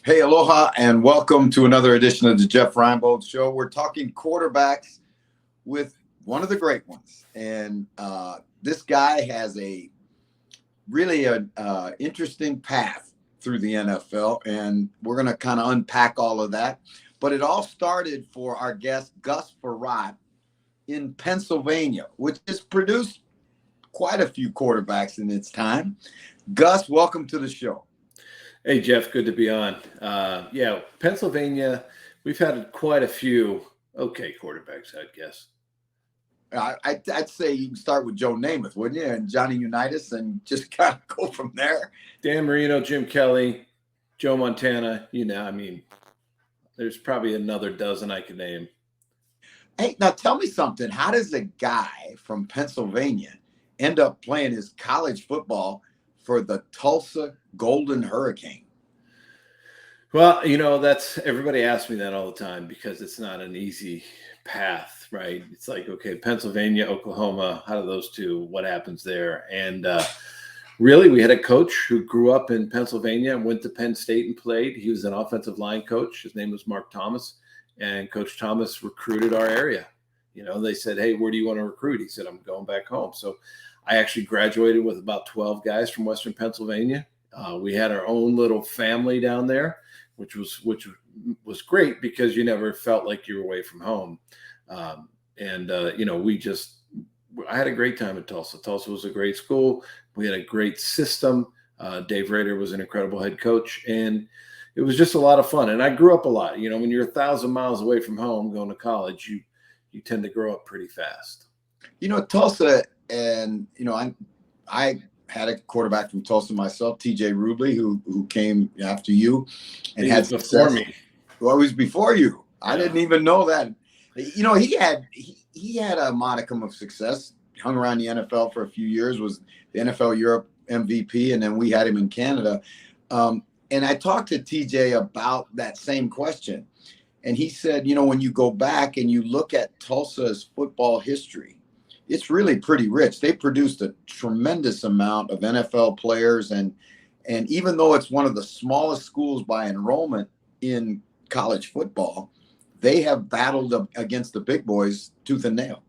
Hey, aloha, and welcome to another edition of the Jeff Reinbold Show. We're talking quarterbacks with one of the great ones, and this guy has a really interesting path through the NFL, and we're going to kind of unpack all of that. But it all started for our guest Gus Frerotte in Pennsylvania, which has produced quite a few quarterbacks in its time. Gus, welcome to the show. Hey, Jeff, good to be on. Pennsylvania, we've had quite a few okay quarterbacks, I guess. I'd say you can start with Joe Namath, wouldn't you? And Johnny Unitas, and just kind of go from there. Dan Marino, Jim Kelly, Joe Montana, there's probably another dozen I could name. Hey, now tell me something. How does a guy from Pennsylvania end up playing his college football for the Tulsa Golden Hurricane? Well, that's everybody asks me that all the time because it's not an easy path, right? It's like, okay, Pennsylvania, Oklahoma, how do those two, what happens there? And really, we had a coach who grew up in Pennsylvania and went to Penn State and played. He was an offensive line coach. His name was Mark Thomas, and Coach Thomas recruited our area. They said, hey, where do you want to recruit? He said, I'm going back home. So I actually graduated with about 12 guys from Western Pennsylvania. We had our own little family down there, which was great because you never felt like you were away from home. I had a great time at Tulsa. Tulsa was a great school. We had a great system. Dave Rader was an incredible head coach, and it was just a lot of fun. And I grew up a lot. When you're 1,000 miles away from home going to college, you tend to grow up pretty fast. Tulsa, and I had a quarterback from Tulsa myself, TJ Rubley, who came after you and had before me. Well, he was before you. Yeah. I didn't even know that. He had a modicum of success. Hung around the NFL for a few years, was the NFL Europe MVP, and then we had him in Canada. And I talked to TJ about that same question. And he said, when you go back and you look at Tulsa's football history, it's really pretty rich. They produced a tremendous amount of NFL players. And even though it's one of the smallest schools by enrollment in college football, they have battled against the big boys tooth and nail.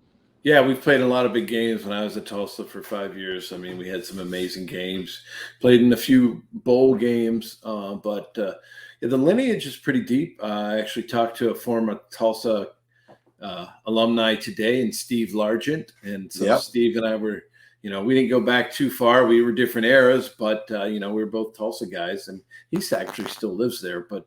Yeah, we've played a lot of big games. When I was at Tulsa for 5 years, we had some amazing games, played in a few bowl games, but the lineage is pretty deep. I actually talked to a former Tulsa alumni today, and Steve Largent. And so Yep. Steve and I were, we didn't go back too far. We were different eras, but, we were both Tulsa guys, and he actually still lives there. But,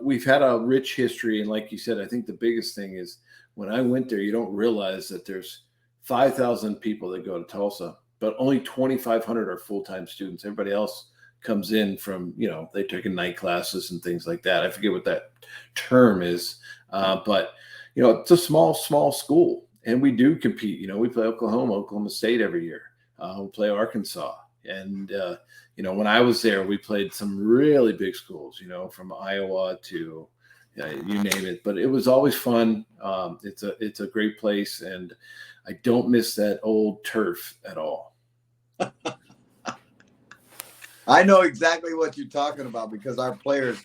we've had a rich history. And like you said, I think the biggest thing is when I went there, you don't realize that there's 5,000 people that go to Tulsa, but only 2,500 are full-time students. Everybody else comes in from, they take night classes and things like that. I forget what that term is, but it's a small school, and we do compete. We play Oklahoma State every year. We play Arkansas. And, when I was there, we played some really big schools, from Iowa to you name it. But it was always fun. It's a great place, and I don't miss that old turf at all. I know exactly what you're talking about because our players,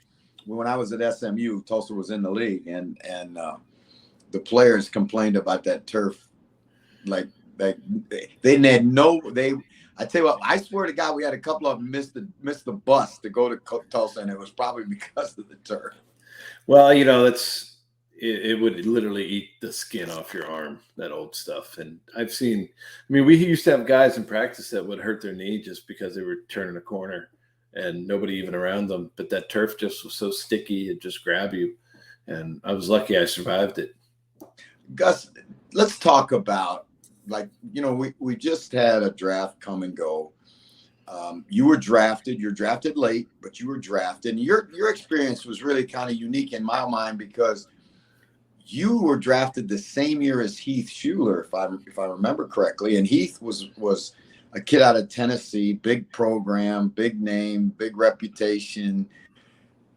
when I was at SMU, Tulsa was in the league, and the players complained about that turf. Like they had I tell you what, I swear to God, we had a couple of them miss the bus to go to Tulsa, and it was probably because of the turf. Well, it would literally eat the skin off your arm, that old stuff. And I've seen, we used to have guys in practice that would hurt their knee just because they were turning a corner and nobody even around them. But that turf just was so sticky, it just grab you. And I was lucky I survived it. Gus, let's talk about, we just had a draft come and go. You're drafted late, but you were drafted. And your experience was really kind of unique in my mind because you were drafted the same year as Heath Shuler, if I remember correctly. And Heath was a kid out of Tennessee, big program, big name, big reputation.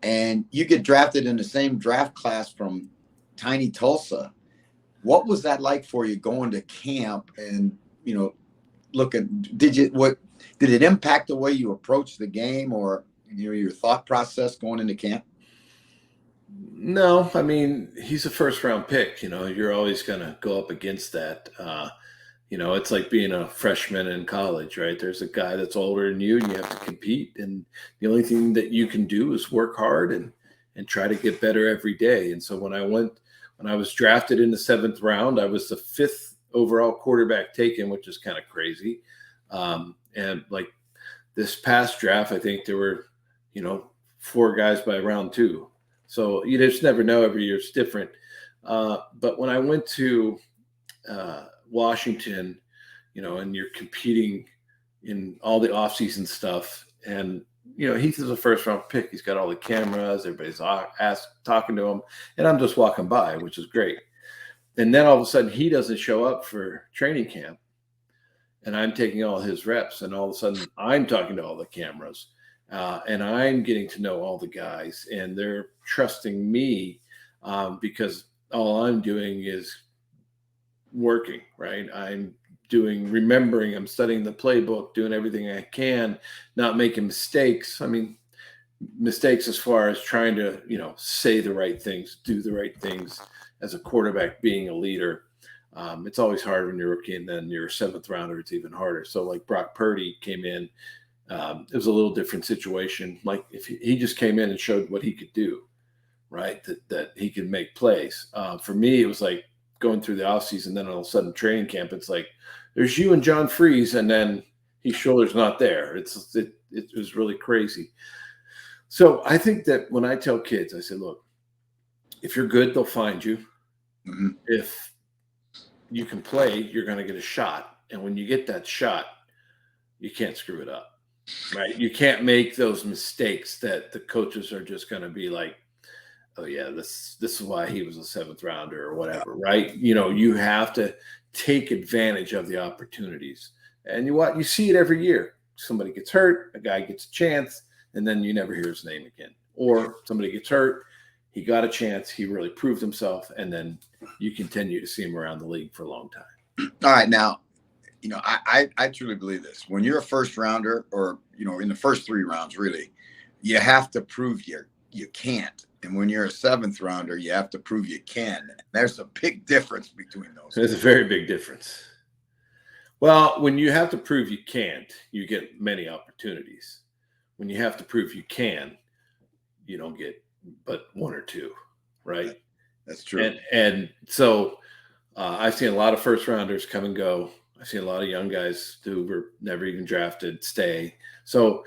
And you get drafted in the same draft class from tiny Tulsa. What was that like for you going to camp and, did it impact the way you approached the game, or, your thought process going into camp? No, I mean, he's a first round pick. You're always going to go up against that. It's like being a freshman in college, right? There's a guy that's older than you, and you have to compete. And the only thing that you can do is work hard and try to get better every day. And so when I was drafted in the 7th round, I was the 5th overall quarterback taken, which is kind of crazy. And like this past draft, I think there were, 4 guys by round 2. So you just never know. Every year it's different. But when I went to Washington, and you're competing in all the offseason stuff, and Heath is a first round pick. He's got all the cameras, everybody's talking to him, and I'm just walking by, which is great. And then all of a sudden he doesn't show up for training camp, and I'm taking all his reps, and all of a sudden I'm talking to all the cameras, and I'm getting to know all the guys, and they're trusting me because all I'm doing is working, right? I'm remembering, I'm studying the playbook, doing everything I can, not making mistakes. I mean, mistakes as far as trying to, say the right things, do the right things as a quarterback, being a leader. It's always hard when you're a rookie, and then you're a 7th rounder, it's even harder. So like Brock Purdy came in, it was a little different situation. Like if he just came in and showed what he could do, right? That he could make plays. For me, it was like going through the offseason, then all of a sudden training camp, it's like, there's you and John Freeze, and then his shoulder's not there. It was really crazy. So I think that when I tell kids, I say, look, if you're good, they'll find you. Mm-hmm. If you can play, you're going to get a shot. And when you get that shot, you can't screw it up, right? You can't make those mistakes that the coaches are just going to be like, oh yeah, this is why he was a 7th rounder or whatever, right? You have to take advantage of the opportunities. And you see it every year. Somebody gets hurt, a guy gets a chance, and then you never hear his name again. Or somebody gets hurt, he got a chance, he really proved himself, and then you continue to see him around the league for a long time. All right, now, I truly believe this. When you're a first rounder, or in the first 3 rounds, really, you have to prove you can't. And when you're a 7th rounder, you have to prove you can. There's a big difference between those. There's a very big difference. Well, when you have to prove you can't, you get many opportunities. When you have to prove you can, you don't get but 1 or 2, right? That's true. And so I've seen a lot of first rounders come and go. I've seen a lot of young guys who were never even drafted stay. So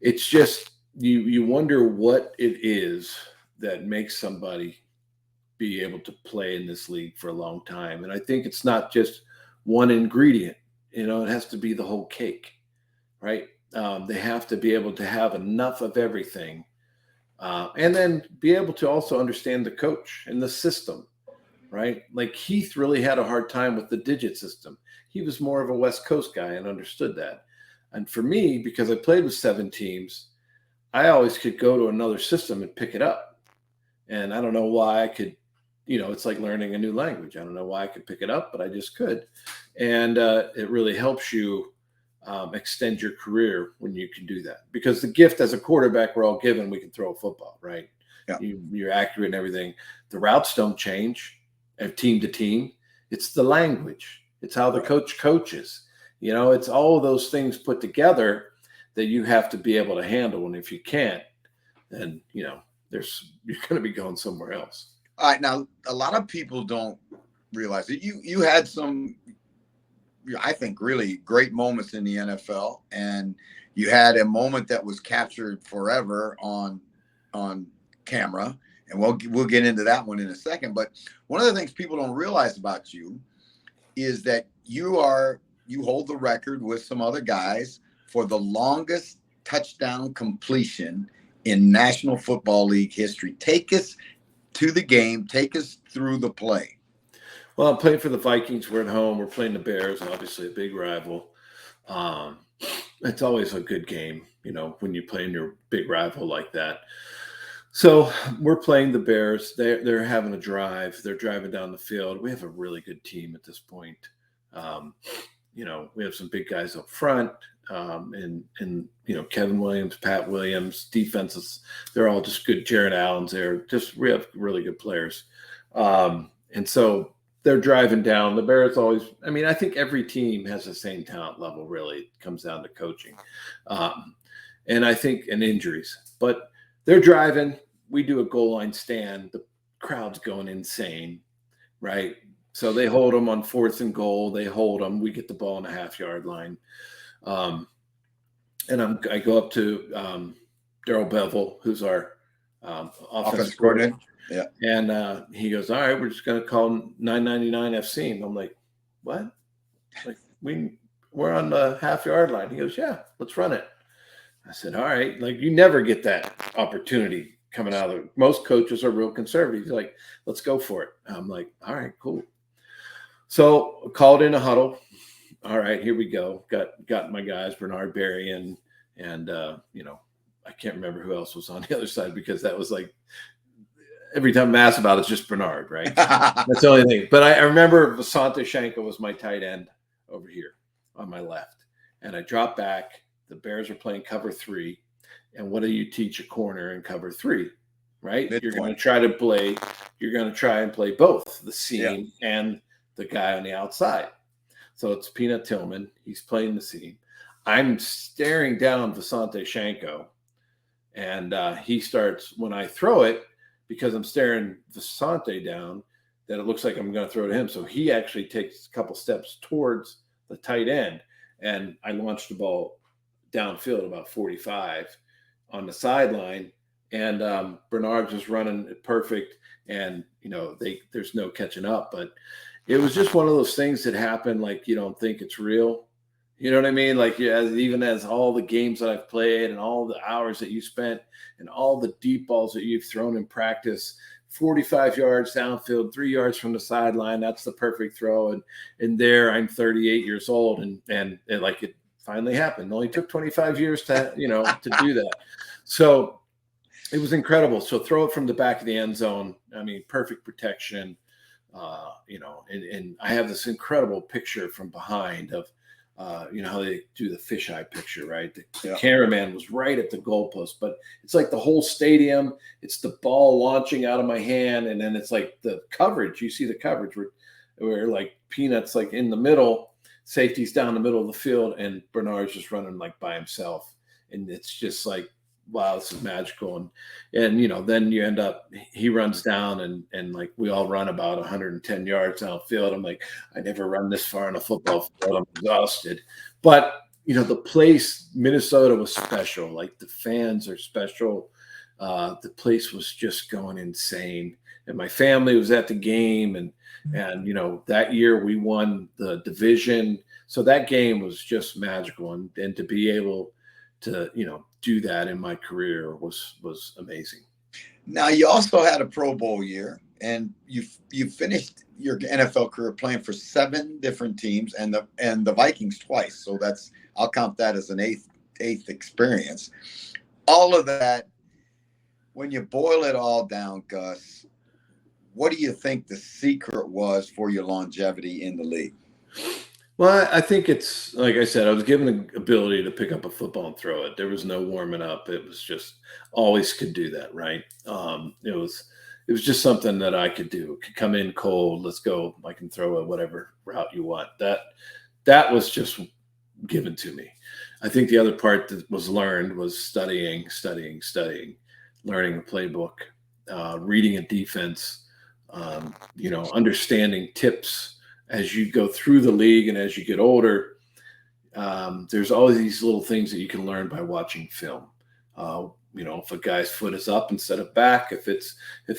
it's just you wonder what it is that makes somebody be able to play in this league for a long time. And I think it's not just one ingredient, it has to be the whole cake, right? They have to be able to have enough of everything. And then be able to also understand the coach and the system, right? Like Heath really had a hard time with the digit system. He was more of a West Coast guy and understood that. And for me, because I played with 7 teams, I always could go to another system and pick it up. And I don't know why I could, it's like learning a new language. I don't know why I could pick it up, but I just could. And it really helps you extend your career when you can do that. Because the gift as a quarterback, we're all given, we can throw a football, right? Yeah. You're accurate and everything. The routes don't change team to team. It's the language. It's how the coach coaches. It's all of those things put together that you have to be able to handle. And if you can't, then, you're going to be going somewhere else. All right. Now, a lot of people don't realize that you had some, I think, really great moments in the NFL, and you had a moment that was captured forever on camera, and we'll get into that one in a second. But one of the things people don't realize about you is that you hold the record with some other guys for the longest touchdown completion in National Football League history. Take us to the game. Take us through the play. Well, I'm playing for the Vikings. We're at home. We're playing the Bears, obviously a big rival. It's always a good game, when you play in your big rival like that. So we're playing the Bears. They're having a drive. They're driving down the field. We have a really good team at this point. We have some big guys up front, and Kevin Williams, Pat Williams, defenses. They're all just good. Jared Allen's there. We have really good players, and so they're driving down. The Bears always. I mean, I think every team has the same talent level. Really, it comes down to coaching, and I think and injuries. But they're driving. We do a goal line stand. The crowd's going insane, right? So they hold them on 4th and goal. They hold them. We get the ball on the half-yard line. And I go up to Darrell Bevel, who's our offensive coordinator. Yeah. And he goes, all right, we're just going to call 999 FC. And I'm like, what? Like, we're on the half-yard line. He goes, yeah, let's run it. I said, all right. Like, you never get that opportunity coming out of it. Most coaches are real conservative. He's like, let's go for it. I'm like, all right, cool. So called in a huddle. All right, here we go. Got my guys, Bernard Berry and I can't remember who else was on the other side, because that was like every time I'm asked about it, it's just Bernard, right? That's the only thing. But I remember Vasante Shanko was my tight end over here on my left. And I dropped back. The Bears are playing cover 3. And what do you teach a corner in cover 3? Right? You're going to try and play both the seam and the guy on the outside. So it's Peanut Tillman. He's playing the seam. I'm staring down Vasante Shanko. And he starts, when I throw it, because I'm staring Vasante down, that it looks like I'm going to throw to him. So he actually takes a couple steps towards the tight end. And I launched the ball downfield about 45 on the sideline. And Bernard just running it perfect. And, there's no catching up. But it was just one of those things that happen like you don't think it's real. You know what I mean? Like, even as all the games that I've played and all the hours that you spent and all the deep balls that you've thrown in practice, 45 yards downfield, 3 yards from the sideline, that's the perfect throw. And there I'm 38 years old and like it finally happened. It only took 25 years to do that. So it was incredible. So throw it from the back of the end zone. I mean, perfect protection. And I have this incredible picture from behind of, how they do the fisheye picture, right? The cameraman was right at the goalpost, but it's like the whole stadium. It's the ball launching out of my hand, and then it's like the coverage. You see the coverage where like Peanut's like in the middle, safety's down the middle of the field, and Bernard's just running like by himself, and it's just like, wow, this is magical. And then you end up, he runs down and like we all run about 110 yards downfield. I'm like, I never run this far on a football field. I'm exhausted. But, the place, Minnesota was special. Like the fans are special. The place was just going insane. And my family was at the game and that year we won the division. So that game was just magical. And to be able to, do that in my career was amazing. Now you also had a Pro Bowl year, and you finished your NFL career playing for 7 different teams and the Vikings twice. So I'll count that as an eighth experience. All of that, when you boil it all down, Gus, what do you think the secret was for your longevity in the league? Well, I think it's, like I said, I was given the ability to pick up a football and throw it. There was no warming up. It was just always could do that, right? It was just something that I could do. Could come in cold, let's go. I can throw it whatever route you want. That was just given to me. I think the other part that was learned was studying, learning a playbook, reading a defense, understanding tips. As you go through the league and as you get older, there's always these little things that you can learn by watching film. If a guy's foot is up instead of back, if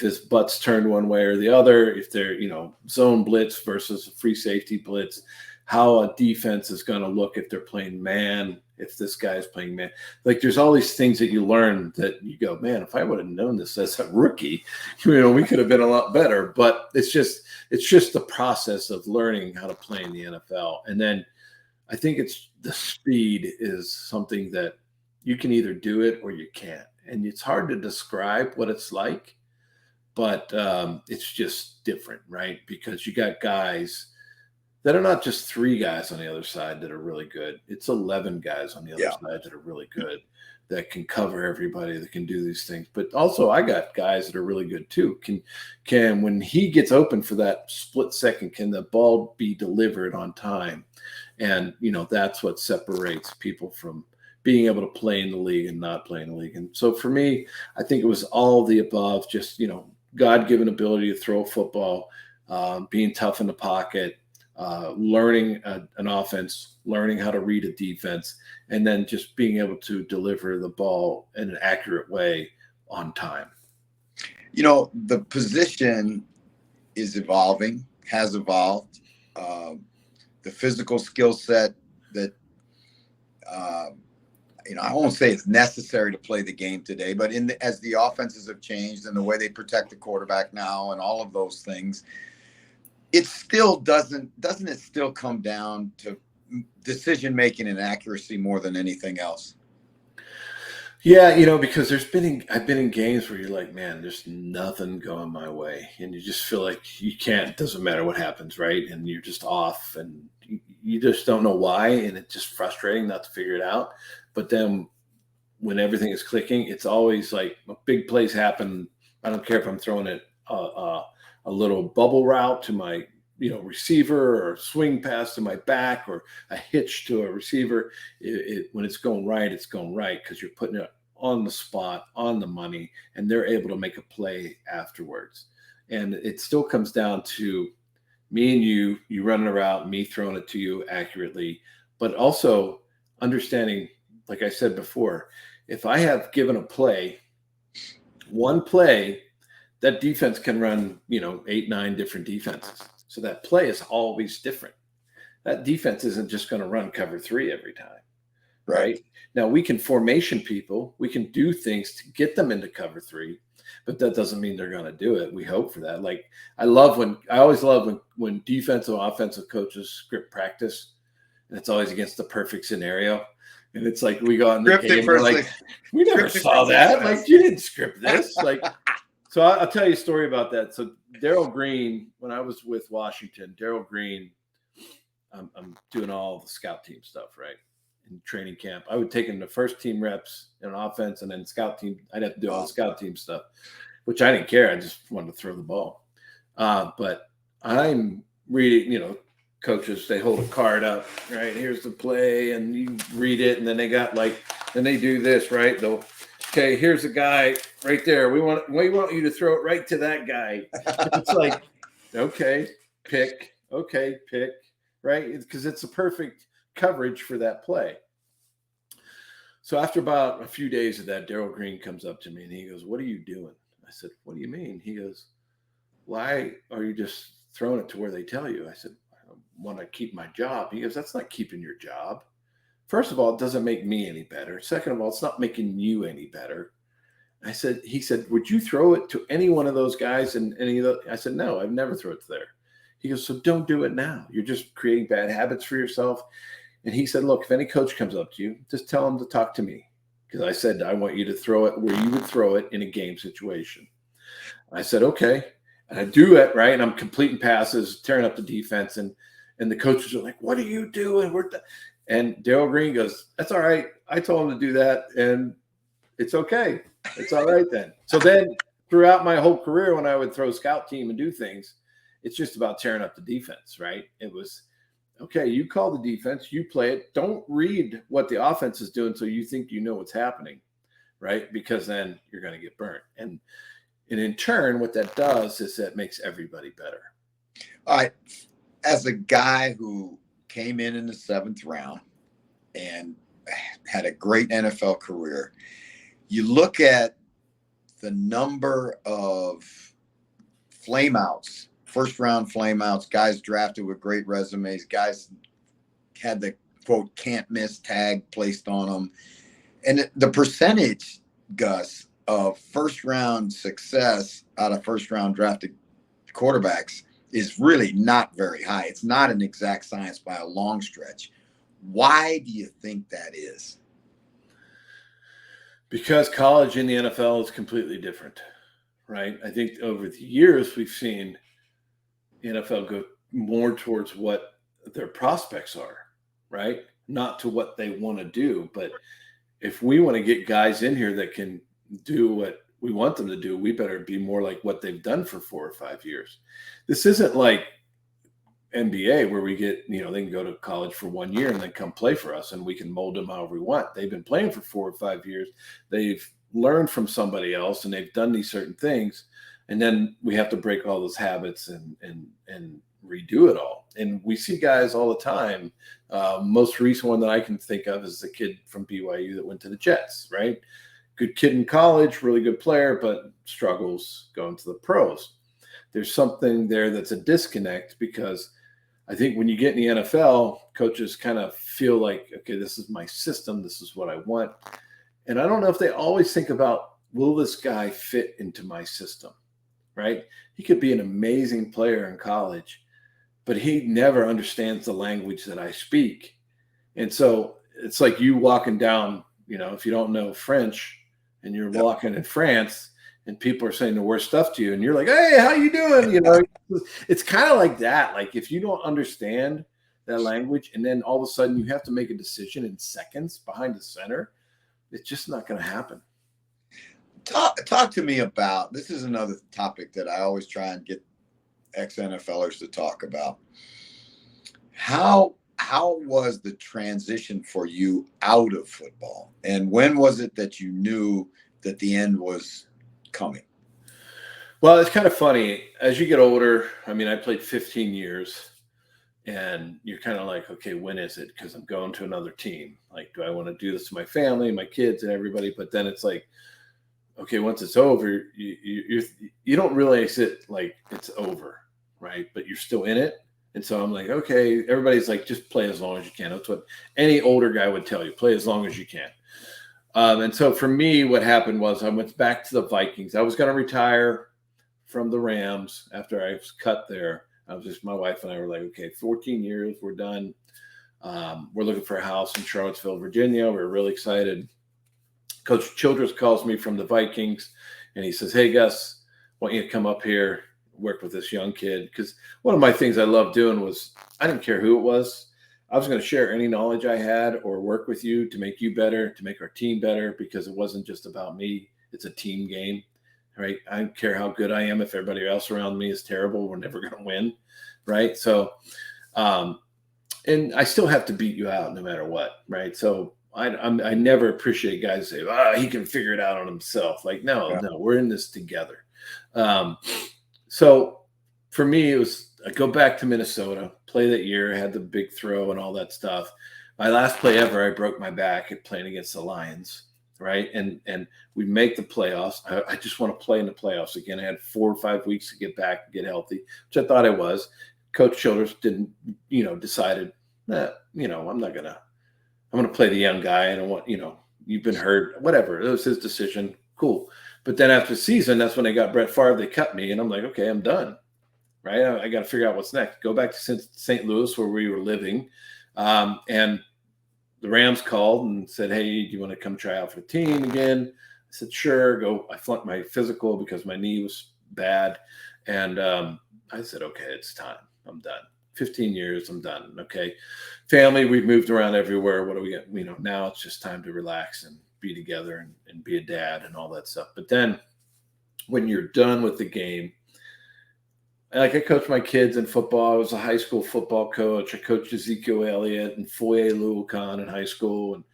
his butt's turned one way or the other, if they're, zone blitz versus a free safety blitz, how a defense is going to look if they're playing man, if this guy's playing man. Like there's all these things that you learn that you go, man, if I would have known this as a rookie, we could have been a lot better. But it's just the process of learning how to play in the NFL. And then I think it's the speed is something that you can either do it or you can't. And it's hard to describe what it's like, but it's just different, right? Because you got guys that are not just 3 guys on the other side that are really good. It's 11 guys on the other Yeah. side that are really good, that can cover everybody, that can do these things. But also I got guys that are really good too. Can when he gets open for that split second, can the ball be delivered on time? And that's what separates people from being able to play in the league and not play in the league. And so for me, I think it was all of the above, just God-given ability to throw a football, being tough in the pocket, learning an offense, learning how to read a defense, and then just being able to deliver the ball in an accurate way on time. The position is evolving, has evolved. The physical skill set that, I won't say it's necessary to play the game today, but as the offenses have changed and the way they protect the quarterback now and all of those things, it still doesn't it still come down to decision making and accuracy more than anything else? Yeah, because I've been in games where you're like, man, there's nothing going my way, and you just feel like you can't. It doesn't matter what happens, right? And you're just off, and you just don't know why, and it's just frustrating not to figure it out. But then when everything is clicking, it's always like big plays happen. I don't care if I'm throwing it a little bubble route to my receiver, or swing pass to my back, or a hitch to a receiver. When it's going right, it's going right because you're putting it on the spot, on the money, and they're able to make a play afterwards. And it still comes down to me and you running a route, me throwing it to you accurately, but also understanding, like I said before, if I have given a play, one play, that defense can run 8, 9 different defenses. So that play is always different. That defense isn't just going to run cover 3 every time, right? Now we can formation people. We can do things to get them into cover 3, but that doesn't mean they're going to do it. We hope for that. Like I always love when defensive, offensive coaches script practice, and it's always against the perfect scenario. And it's like we go in the game, we're like, we never saw that. Like you didn't script this. Like. So I'll tell you a story about that. So Darrell Green, when I was with Washington, Darrell Green, I'm doing all the scout team stuff, right? In training camp, I would take him to first team reps in offense, and then scout team. I'd have to do all the scout team stuff, which I didn't care. I just wanted to throw the ball. But I'm reading, coaches, they hold a card up, right? Here's the play, and you read it, and then they do this, right? Okay, here's a guy right there. We want you to throw it right to that guy. It's like, okay, pick, right? Because it's a perfect coverage for that play. So after about a few days of that, Darrell Green comes up to me and he goes, "What are you doing?" I said, "What do you mean?" He goes, "Why are you just throwing it to where they tell you?" I said, "I want to keep my job." He goes, "That's not keeping your job. First of all, it doesn't make me any better. Second of all, it's not making you any better." He said, "Would you throw it to any one of those guys?" And any of the, I said, "No, I've never thrown it there." He goes, "So don't do it now. You're just creating bad habits for yourself." And he said, "Look, if any coach comes up to you, just tell him to talk to me." Because I said, "I want you to throw it where you would throw it in a game situation." I said, "Okay." And I do it, right? And I'm completing passes, tearing up the defense. And the coaches are like, "What are you doing?" And Darrell Green goes, "That's all right. I told him to do that, and it's okay. It's all right then." So then throughout my whole career, when I would throw scout team and do things, it's just about tearing up the defense, right? It was, okay, you call the defense, you play it. Don't read what the offense is doing so you think you know what's happening, right? Because then you're going to get burnt. And in turn, what that does is that makes everybody better. All right. As a guy who came in the 7th round and had a great NFL career, you look at the number of flameouts, first round flameouts, guys drafted with great resumes, guys had the quote can't miss tag placed on them. And the percentage, Gus, of first round success out of first round drafted quarterbacks is really not very high. It's not an exact science by a long stretch. Why do you think that is? Because college and the NFL is completely different, right? I think over the years we've seen the NFL go more towards what their prospects are, right? Not to what they want to do. But if we want to get guys in here that can do what we want them to do, we better be more like what they've done for 4 or 5 years. This isn't like NBA where we get, they can go to college for 1 year and then come play for us and we can mold them however we want. They've been playing for 4 or 5 years. They've learned from somebody else and they've done these certain things. And then we have to break all those habits and redo it all. And we see guys all the time. Most recent one that I can think of is the kid from BYU that went to the Jets, right? Good kid in college, really good player, but struggles going to the pros. There's something there that's a disconnect because I think when you get in the NFL, coaches kind of feel like, okay, this is my system. This is what I want. And I don't know if they always think about, will this guy fit into my system, right? He could be an amazing player in college, but he never understands the language that I speak. And so it's like you walking down, if you don't know French and you're walking in France and people are saying the worst stuff to you and you're like, hey, how you doing? It's kind of like that. Like if you don't understand that language and then all of a sudden you have to make a decision in seconds behind the center, it's just not going to happen. Talk to me about, this is another topic that I always try and get ex-NFLers to talk about. How was the transition for you out of football? And when was it that you knew that the end was coming? Well, it's kind of funny. As you get older, I played 15 years and you're kind of like, okay, when is it? Because I'm going to another team. Like, do I want to do this to my family, my kids and everybody? But then it's like, okay, once it's over, you don't realize it like it's over, right? But you're still in it. And so I'm like, okay, everybody's like, just play as long as you can. That's what any older guy would tell you, play as long as you can. And so for me, what happened was I went back to the Vikings. I was going to retire from the Rams after I was cut there. My wife and I were like, okay, 14 years, we're done. We're looking for a house in Charlottesville, Virginia. We're really excited. Coach Childress calls me from the Vikings and he says, hey, Gus, I want you to come up here, work with this young kid. Because one of my things I loved doing was I didn't care who it was. I was going to share any knowledge I had or work with you to make you better, to make our team better, because it wasn't just about me. It's a team game, right? I don't care how good I am. If everybody else around me is terrible, we're never going to win, right? So, and I still have to beat you out no matter what, right? So I never appreciate guys say, he can figure it out on himself. Like, no, we're in this together. So for me, it was, I go back to Minnesota, play that year, had the big throw and all that stuff. My last play ever, I broke my back at playing against the Lions, right? And we make the playoffs. I just want to play in the playoffs again. I had 4 or 5 weeks to get back and get healthy, which I thought I was. Coach Childress didn't, decided that, I'm going to play the young guy. I don't want, you've been hurt, whatever. It was his decision. Cool. But then after the season, that's when they got Brett Favre. They cut me and I'm like, okay, I'm done. Right. I got to figure out what's next. Go back to St. Louis where we were living. And the Rams called and said, hey, do you want to come try out for the team again? I said, sure. Go. I flunked my physical because my knee was bad. And I said, okay, it's time. I'm done. 15 years, I'm done. Okay. Family, we've moved around everywhere. What do we get? Now it's just time to relax and be together and be a dad and all that stuff. But then when you're done with the game, like I coached my kids in football. I was a high school football coach. I coached Ezekiel Elliott and Foye Luakan in high school. And,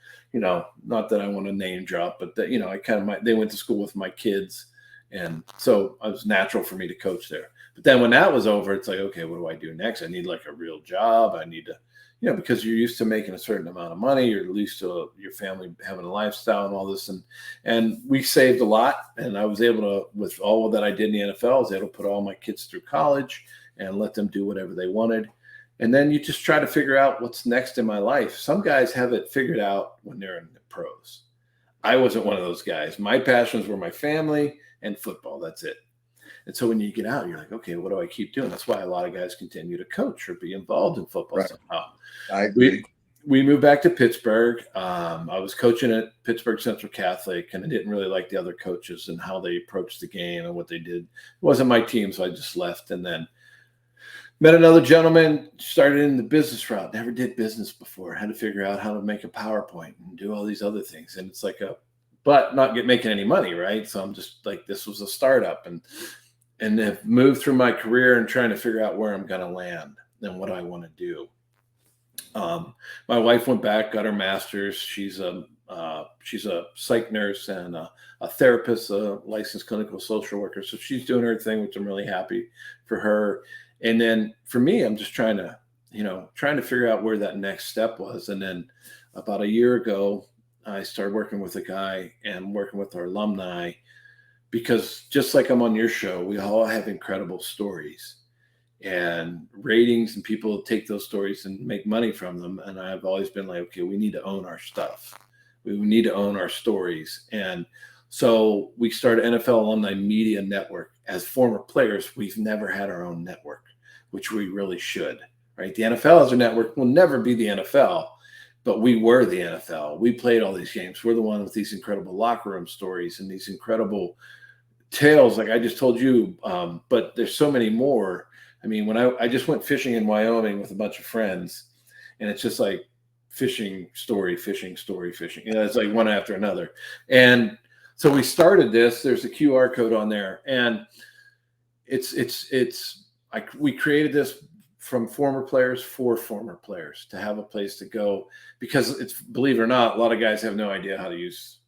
not that I want to name drop, but that, they went to school with my kids. And so it was natural for me to coach there. But then when that was over, it's like, okay, what do I do next? I need like a real job. I need to, because you're used to making a certain amount of money, you're used to your family having a lifestyle and all this. And we saved a lot. And I was able to, with all that I did in the NFL, I was able to put all my kids through college and let them do whatever they wanted. And then you just try to figure out what's next in my life. Some guys have it figured out when they're in the pros. I wasn't one of those guys. My passions were my family and football. That's it. And so when you get out, you're like, okay, what do I keep doing? That's why a lot of guys continue to coach or be involved in football somehow. I agree. We moved back to Pittsburgh. I was coaching at Pittsburgh Central Catholic, and I didn't really like the other coaches and how they approached the game and what they did. It wasn't my team, so I just left. And then Met another gentleman, started in the business route, never did business before, had to figure out how to make a PowerPoint and do all these other things. And it's like but not making any money, right? So I'm just like, this was a startup, and have moved through my career and trying to figure out where I'm going to land and what I want to do. My wife went back, got her master's. She's a psych nurse and a therapist, a licensed clinical social worker. So she's doing her thing, which I'm really happy for her. And then for me, I'm just trying to figure out where that next step was. And then about a year ago, I started working with a guy and working with our alumni, because just like I'm on your show, we all have incredible stories and ratings, and people take those stories and make money from them. And I've always been like, okay, we need to own our stuff. We need to own our stories. And so we started NFL Alumni Media Network. As former players, we've never had our own network, which we really should, right? The NFL as a network will never be the NFL, but we were the NFL. We played all these games. We're the one with these incredible locker room stories and these incredible tales, like I just told you. But there's so many more. I mean, when I just went fishing in Wyoming with a bunch of friends, and it's just like fishing story, fishing story, fishing. It's like one after another. And so we started this. There's a QR code on there, and we created this from former players for former players to have a place to go, because it's, believe it or not, a lot of guys have no idea how to use,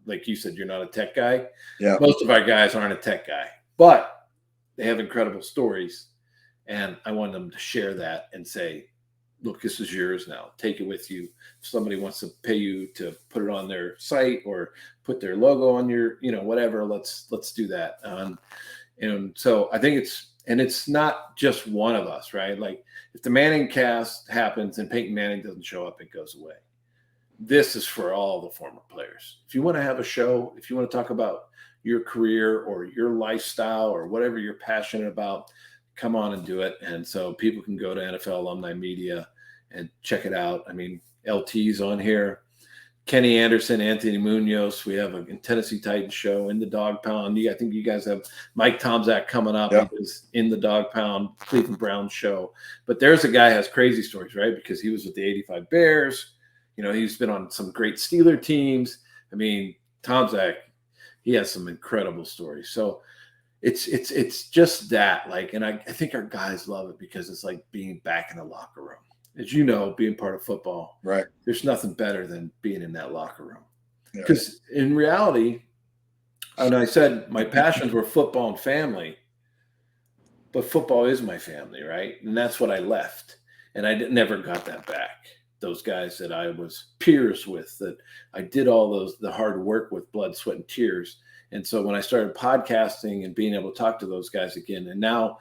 like you said, you're not a tech guy. Yeah. Most of our guys aren't a tech guy, but they have incredible stories. And I want them to share that and say, look, this is yours now. Take it with you. If somebody wants to pay you to put it on their site or put their logo on your, whatever, let's do that. And so I think it's not just one of us, right? Like if the Manning cast happens and Peyton Manning doesn't show up, it goes away. This is for all the former players. If you want to have a show, if you want to talk about your career or your lifestyle or whatever you're passionate about, come on and do it. And so people can go to NFL Alumni Media and check it out. I mean, LT's on here, Kenny Anderson, Anthony Munoz. We have a Tennessee Titans show in the Dog Pound. I think you guys have Mike Tomczak coming up. Yeah. He was in the Dog Pound, Cleveland Browns show. But there's a guy who has crazy stories, right? Because he was with the '85 Bears. He's been on some great Steeler teams. I mean, Tomczak, he has some incredible stories. So it's just that, like, and I think our guys love it because it's like being back in the locker room. As you know, being part of football, right? There's nothing better than being in that locker room. Because in reality, and I said my passions were football and family, but football is my family, right? And that's what I left, and I never got that back. Those guys that I was peers with, that I did all the hard work with, blood, sweat, and tears. And so when I started podcasting and being able to talk to those guys again, and now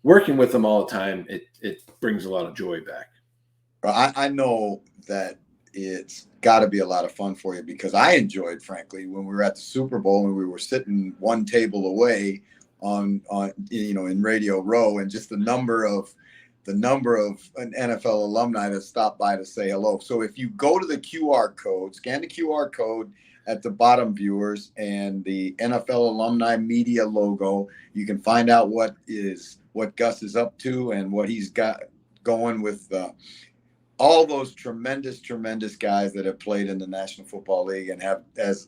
working with them all the time, it brings a lot of joy back. I know that it's got to be a lot of fun for you, because I enjoyed, frankly, when we were at the Super Bowl and we were sitting one table away on in Radio Row, and just the number of an NFL alumni that stopped by to say hello. So if you go to the QR code, scan the QR code at the bottom, viewers, and the NFL Alumni Media logo, you can find out what Gus is up to and what he's got going with all those tremendous guys that have played in the National Football League and have, as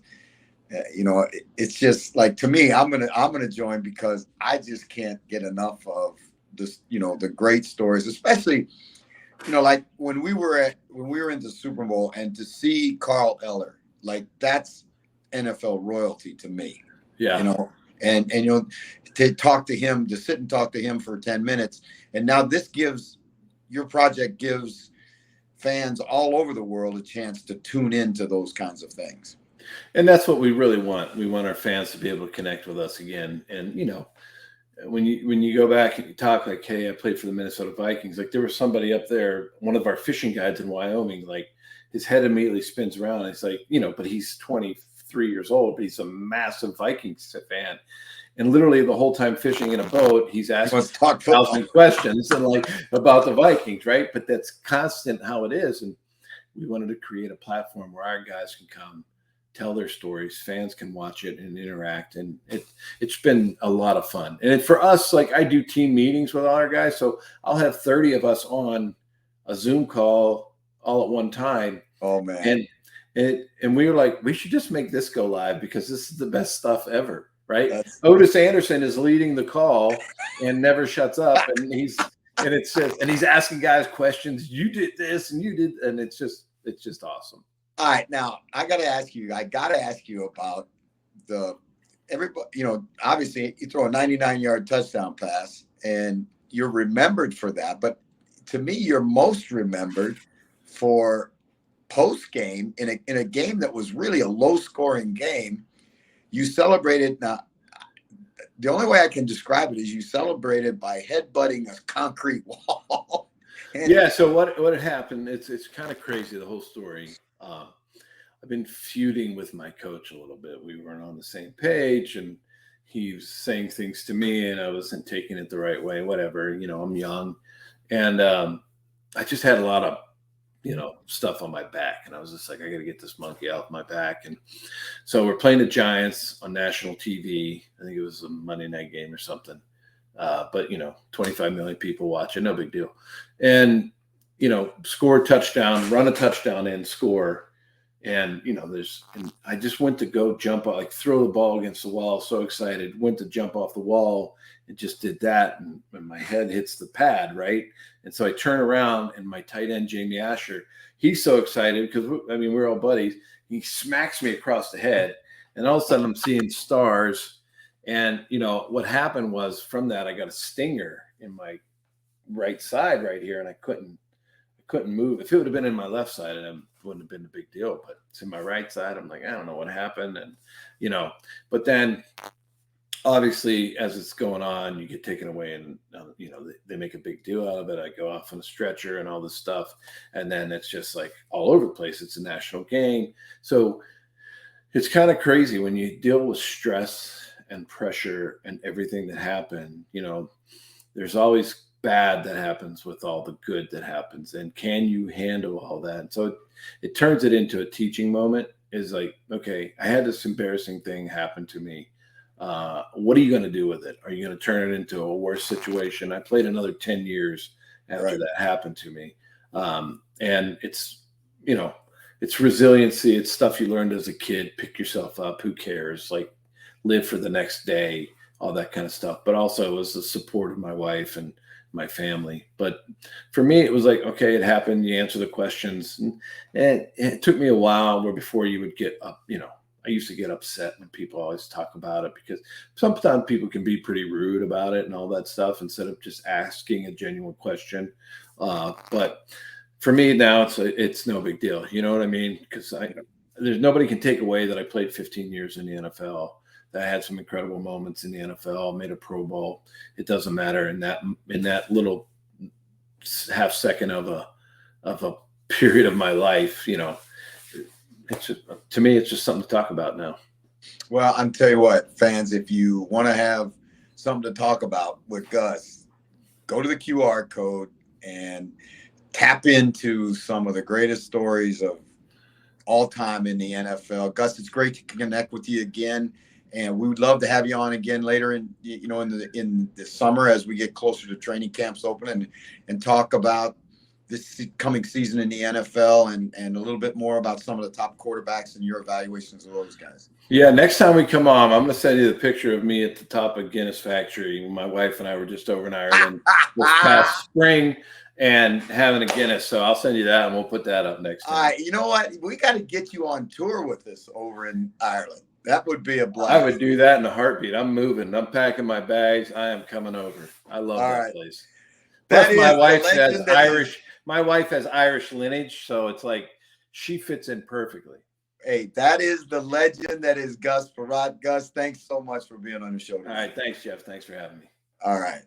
it's just like, to me, I'm gonna join, because I just can't get enough of this, the great stories, especially, like when we were in the Super Bowl, and to see Carl Eller, like, that's NFL royalty to me. Yeah. And to talk to him, to sit and talk to him for 10 minutes. And now your project gives fans all over the world a chance to tune into those kinds of things. And that's what we really want. We want our fans to be able to connect with us again. And, when you go back and you talk like, hey, I played for the Minnesota Vikings, like there was somebody up there, one of our fishing guides in Wyoming, like his head immediately spins around. And it's like, but he's 23 years old, but he's a massive Vikings fan. And literally the whole time fishing in a boat, he's asking 1,000 questions and like about the Vikings, right? But that's constant how it is. And we wanted to create a platform where our guys can come tell their stories. Fans can watch it and interact, and it's been a lot of fun. And for us, like I do team meetings with all our guys, so I'll have 30 of us on a Zoom call all at one time. Oh man. And we were like, we should just make this go live because this is the best stuff ever, right? That's Otis Anderson is leading the call and never shuts up, and he's asking guys questions. You did this and you did, and it's just awesome. all right. Now I got to ask you about everybody. You know, obviously you throw a 99-yard touchdown pass, and you're remembered for that. But to me, you're most remembered for post game in a game that was really a low scoring game. You celebrated. Now, the only way I can describe it is you celebrated by headbutting a concrete wall. Yeah. So what had happened? It's kind of crazy, the whole story. I've been feuding with my coach a little bit. We weren't on the same page, and he was saying things to me, and I wasn't taking it the right way. Whatever, you know, I'm young, and I just had a lot of, you know, stuff on my back, and I was just like, I got to get this monkey out of my back. And so we're playing the Giants on national TV. I think it was a Monday night game or something. But you know, 25 million people watching, no big deal. And you know, score a touchdown, run a touchdown in, score. And you know, and I just went to go jump, like throw the ball against the wall. So excited, went to jump off the wall and just did that. And my head hits the pad, right? And so I turn around, and my tight end, Jamie Asher, he's so excited because, I mean, we're all buddies. He smacks me across the head, and all of a sudden I'm seeing stars. And, you know, what happened was from that, I got a stinger in my right side right here, and I couldn't move. If it would have been in my left side, it wouldn't have been a big deal. But it's in my right side. I'm like, I don't know what happened. And, you know, but then obviously, as it's going on, you get taken away, and you know, they make a big deal out of it. I go off on a stretcher and all this stuff, and then it's just like all over the place. It's a national game, so it's kind of crazy when you deal with stress and pressure and everything that happened. You know, there's always bad that happens with all the good that happens, and can you handle all that? And so it turns it into a teaching moment. Is like, okay, I had this embarrassing thing happen to me. What are you going to do with it? Are you going to turn it into a worse situation? I played another 10 years after that happened to me. And it's, you know, it's resiliency. It's stuff you learned as a kid. Pick yourself up. Who cares? Like, live for the next day, all that kind of stuff. But also it was the support of my wife and my family. But for me, it was like, okay, it happened. You answer the questions. And it took me a while before you would get up, you know. I used to get upset when people always talk about it, because sometimes people can be pretty rude about it and all that stuff instead of just asking a genuine question. But for me now, it's no big deal. You know what I mean? Because there's nobody can take away that I played 15 years in the NFL. That I had some incredible moments in the NFL, made a Pro Bowl. It doesn't matter in that little half second of a period of my life, you know. It's just, to me, it's just something to talk about now. Well, I'm tell you what, fans, if you want to have something to talk about with Gus, go to the QR code and tap into some of the greatest stories of all time in the NFL. Gus, it's great to connect with you again, and we would love to have you on again later in the summer as we get closer to training camps open and talk about this coming season in the NFL and a little bit more about some of the top quarterbacks and your evaluations of those guys. Yeah, next time we come on, I'm going to send you the picture of me at the top of Guinness Factory. My wife and I were just over in Ireland this past spring and having a Guinness. So I'll send you that, and we'll put that up next time. All right, you know what? We got to get you on tour with us over in Ireland. That would be a blast. I would do that in a heartbeat. I'm moving. I'm packing my bags. I am coming over. I love that place. Plus, my wife has Irish. My wife has Irish lineage, so it's like she fits in perfectly. Hey, that is the legend that is Gus Frerotte. Gus, thanks so much for being on the show today. All right. Thanks, Jeff. Thanks for having me. All right.